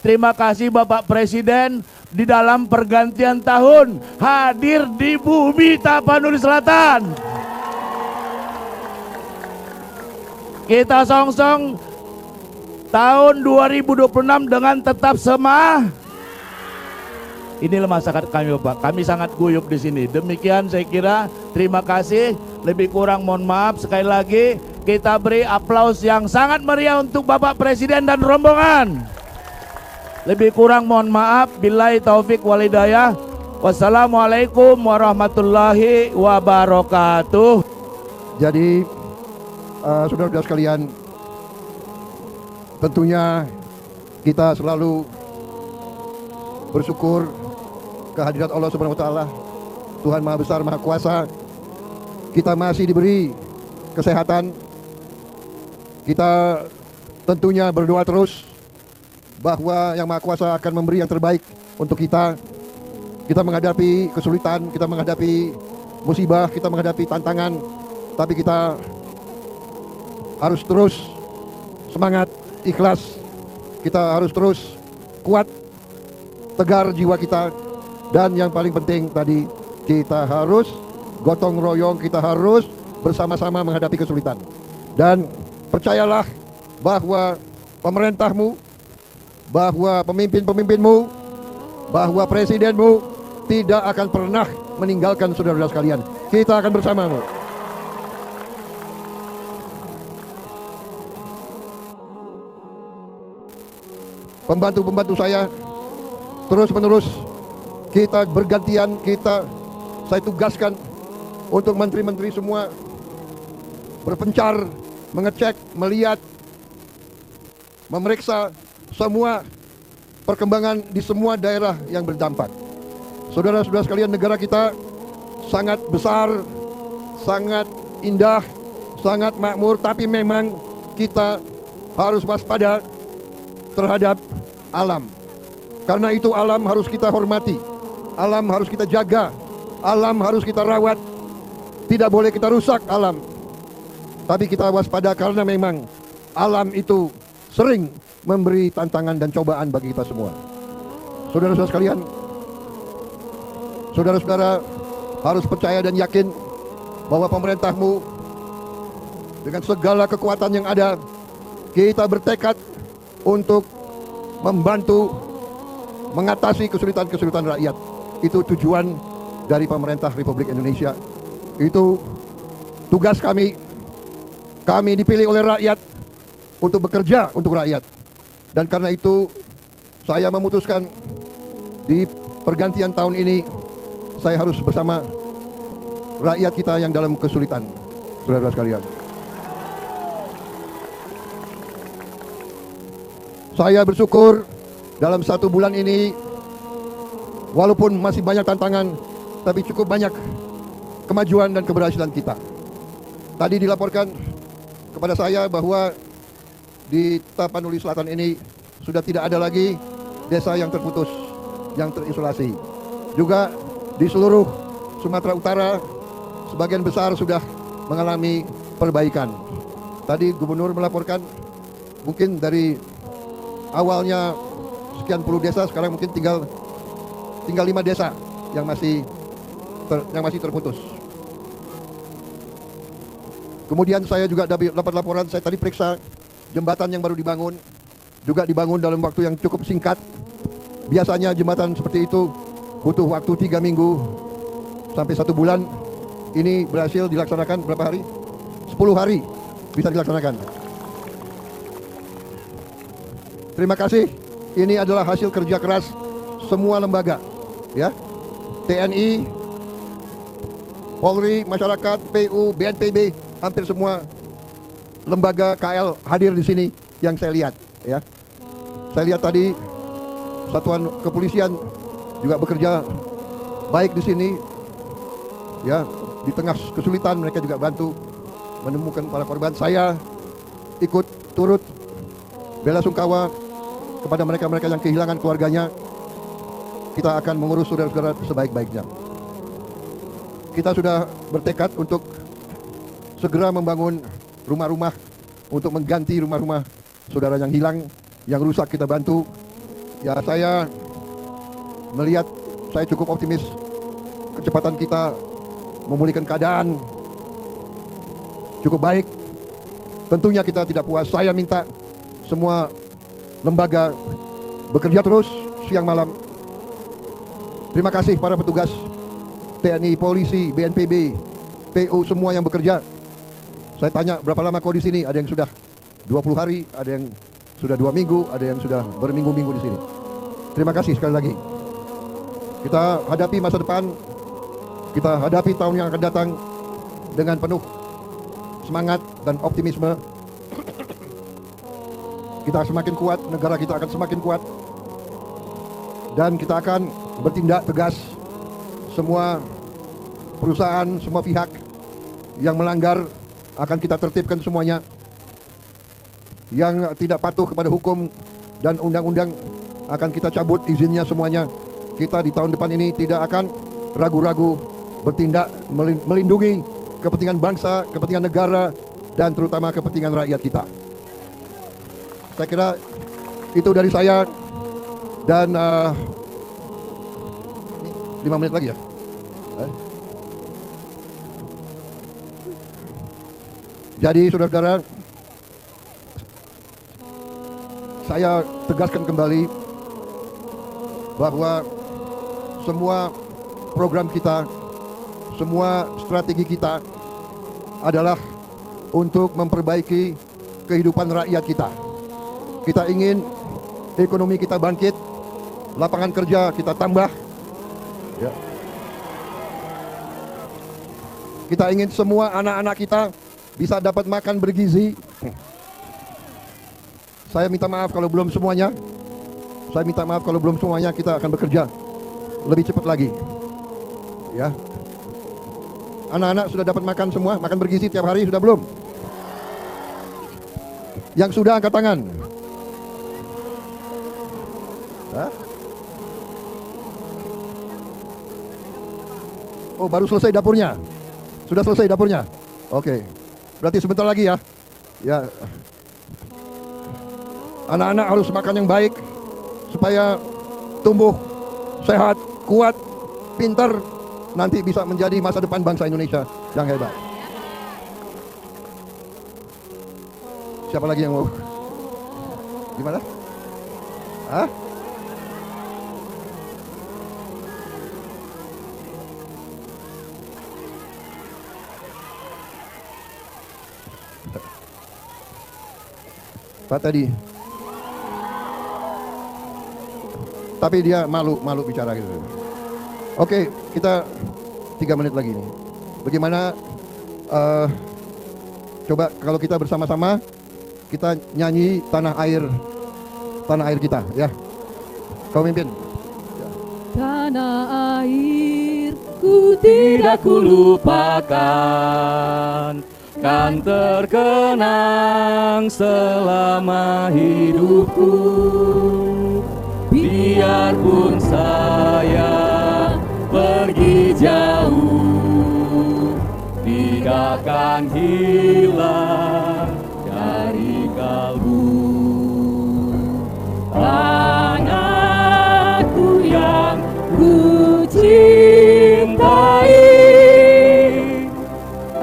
Terima kasih Bapak Presiden di dalam pergantian tahun hadir di bumi Tapanuli Selatan. Kita songsong tahun 2026 dengan tetap semangat. Inilah masyarakat kami Bapak, kami sangat guyup di sini. Demikian saya kira, terima kasih. Lebih kurang mohon maaf. Sekali lagi kita beri aplaus yang sangat meriah untuk Bapak Presiden dan rombongan. Lebih kurang mohon maaf. Billahi taufik walhidayah. Wassalamualaikum warahmatullahi wabarakatuh. Jadi saudara-saudara sekalian, tentunya kita selalu bersyukur kehadirat Allah Subhanahu wa taala, Tuhan Maha Besar, Maha Kuasa. Kita masih diberi kesehatan. Kita tentunya berdoa terus bahwa Yang Maha Kuasa akan memberi yang terbaik untuk kita. Kita menghadapi kesulitan, kita menghadapi musibah, kita menghadapi tantangan, tapi kita harus terus semangat, ikhlas. Kita harus terus kuat, tegar jiwa kita. Dan yang paling penting tadi, kita harus gotong royong, kita harus bersama-sama menghadapi kesulitan. Dan percayalah bahwa pemerintahmu, bahwa pemimpin-pemimpinmu, bahwa presidenmu tidak akan pernah meninggalkan saudara-saudara sekalian. Kita akan bersamamu. Pembantu-pembantu saya terus-menerus kita bergantian, saya tugaskan untuk menteri-menteri semua berpencar, mengecek, melihat, memeriksa semua perkembangan di semua daerah yang berdampak. Saudara-saudara sekalian, negara kita sangat besar, sangat indah, sangat makmur, tapi memang kita harus waspada terhadap alam. Karena itu alam harus kita hormati, alam harus kita jaga, alam harus kita rawat. Tidak boleh kita rusak alam, tapi kita waspada karena memang alam itu sering memberi tantangan dan cobaan bagi kita semua. Saudara-saudara sekalian, saudara-saudara harus percaya dan yakin bahwa pemerintahmu dengan segala kekuatan yang ada, kita bertekad untuk membantu mengatasi kesulitan-kesulitan rakyat. Itu tujuan dari pemerintah Republik Indonesia. Itu tugas kami. Kami dipilih oleh rakyat untuk bekerja untuk rakyat. Dan karena itu saya memutuskan di pergantian tahun ini saya harus bersama rakyat kita yang dalam kesulitan. Saudara-saudara sekalian, saya bersyukur dalam 1 bulan ini, walaupun masih banyak tantangan, tapi cukup banyak kemajuan dan keberhasilan kita. Tadi dilaporkan kepada saya bahwa di Tapanuli Selatan ini sudah tidak ada lagi desa yang terputus, yang terisolasi. Juga di seluruh Sumatera Utara, sebagian besar sudah mengalami perbaikan. Tadi Gubernur melaporkan mungkin dari awalnya sekian puluh desa, sekarang mungkin tinggal 5 desa yang masih terputus. Kemudian saya juga dapat laporan, saya tadi periksa jembatan yang baru dibangun, juga dibangun dalam waktu yang cukup singkat. Biasanya jembatan seperti itu butuh waktu 3 minggu sampai 1 bulan. Ini berhasil dilaksanakan berapa hari? 10 hari bisa dilaksanakan. Terima kasih. Ini adalah hasil kerja keras semua lembaga, ya. TNI, Polri, masyarakat, PU, BNPB, hampir semua lembaga KL hadir di sini yang saya lihat, ya. Saya lihat tadi satuan kepolisian juga bekerja baik di sini, ya. Di tengah kesulitan mereka juga bantu menemukan para korban. Saya ikut turut bela sungkawa kepada mereka-mereka yang kehilangan keluarganya. Kita akan mengurus saudara-saudara sebaik-baiknya. Kita sudah bertekad untuk segera membangun rumah-rumah untuk mengganti rumah-rumah saudara yang hilang, yang rusak kita bantu. Ya, saya melihat, saya cukup optimis kecepatan kita memulihkan keadaan cukup baik. Tentunya kita tidak puas. Saya minta semua lembaga bekerja terus siang malam. Terima kasih para petugas TNI, polisi, BNPB, PU, semua yang bekerja. Saya tanya berapa lama kau di sini? Ada yang sudah 20 hari, ada yang sudah 2 minggu, ada yang sudah berminggu-minggu di sini. Terima kasih sekali lagi. Kita hadapi masa depan, kita hadapi tahun yang akan datang dengan penuh semangat dan optimisme. Kita semakin kuat, negara kita akan semakin kuat, dan kita akan bertindak tegas. Semua perusahaan, semua pihak yang melanggar akan kita tertibkan semuanya. Yang tidak patuh kepada hukum dan undang-undang akan kita cabut izinnya semuanya. Kita di tahun depan ini tidak akan ragu-ragu bertindak melindungi kepentingan bangsa, kepentingan negara, dan terutama kepentingan rakyat kita. Saya kira itu dari saya, dan 5 menit lagi ya. Jadi saudara-saudara, saya tegaskan kembali bahwa semua program kita, semua strategi kita adalah untuk memperbaiki kehidupan rakyat kita. Kita ingin ekonomi kita bangkit, lapangan kerja kita tambah. Ya. Kita ingin semua anak-anak kita bisa dapat makan bergizi. Saya minta maaf kalau belum semuanya. Saya minta maaf kalau belum semuanya. Kita akan bekerja lebih cepat lagi. Ya. Anak-anak sudah dapat makan semua, makan bergizi tiap hari sudah belum? Yang sudah angkat tangan. Hah? Oh, baru selesai dapurnya. Sudah selesai dapurnya. Oke. Berarti sebentar lagi ya. Ya. Anak-anak harus makan yang baik supaya tumbuh sehat, kuat, pintar, nanti bisa menjadi masa depan bangsa Indonesia yang hebat. Siapa lagi yang mau? Gimana? Hah? Pak tadi. Tapi dia malu bicara gitu. Oke, kita 3 menit lagi nih. Bagaimana coba kalau kita bersama-sama kita nyanyi tanah air kita ya. Kau mimpin. Ya. Tanah airku tidak kulupakan, kan terkenang selama hidupku. Biarpun saya pergi jauh, tidak akan hilang dari kalbu. Tanahku yang ku cintai,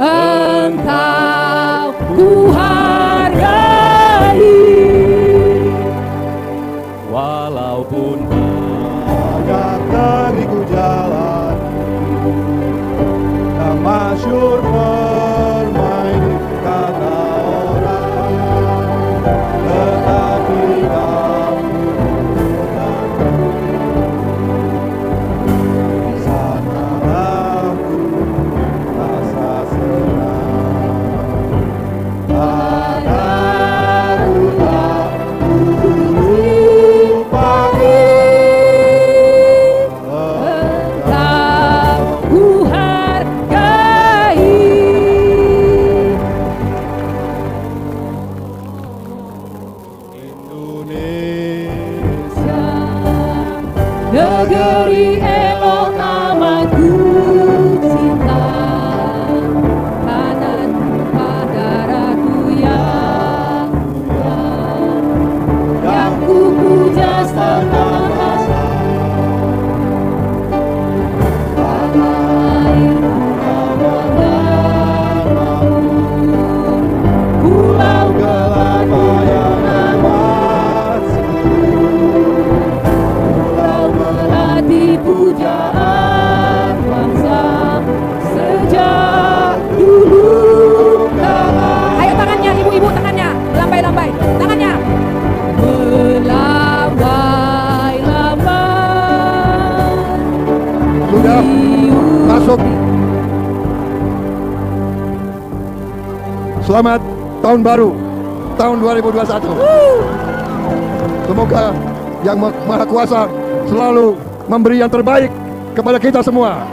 engkau ku hargai. Walaupun banyak terigu jalan, tak masyur bermain kata orang, tetapi kamu di sana aku rasa senang. Tanahku tak kulupakan, ku hargai. Indonesia, Negeri elok amat ku cinta, tanah tumpah darahku yang ku puja serta menjadi pujaan bangsa sejak dulu kala. Ayo tangannya, ibu-ibu tangannya, lambai-lambai, tangannya. Melambai-lambai. Sudah masuk. Selamat tahun baru, tahun 2021. Semoga Yang Maha Kuasa selalu memberi yang terbaik kepada kita semua.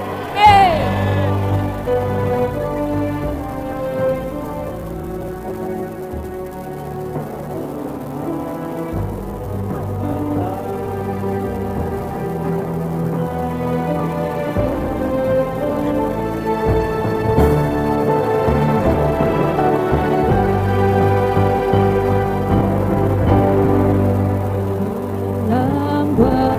Lambai